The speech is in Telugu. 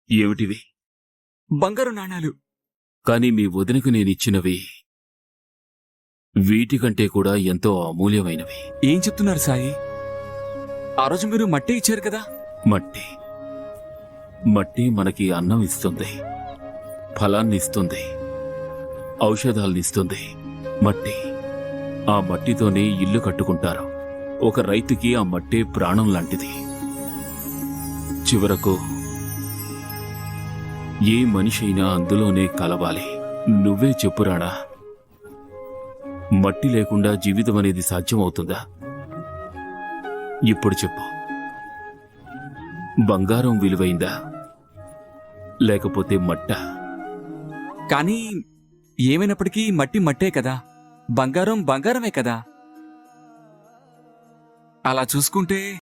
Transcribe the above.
ఏమిటివి? బంగారు నాణాలు. కాని మీ వదినకు నేనిచ్చినవి వీటికంటే కూడా ఎంతో అమూల్యమైనవి. ఏం చెప్తున్నారు సాయి? ఆ రోజు మీరు మట్టి ఇచ్చారు కదా. మట్టి మట్టి మనకి అన్నం ఇస్తుంది, ఫలాన్నిస్తుంది, ఔషధాలనిస్తుంది. మట్టి, ఆ మట్టితోనే ఇల్లు కట్టుకుంటారు. ఒక రైతుకి ఆ మట్టే ప్రాణం లాంటిది. చివరకు ఏ మనిషైనా అందులోనే కలవాలి. నువ్వే చెప్పురాడా, మట్టి లేకుండా జీవితం అనేది సాధ్యమవుతుందా? ఇప్పుడు చెప్పు, బంగారం విలువైందా లేకపోతే మట్టా? కానీ ఏమైనప్పటికీ మట్టి మట్టే కదా, బంగారం బంగారమే కదా. అలా చూసుకుంటే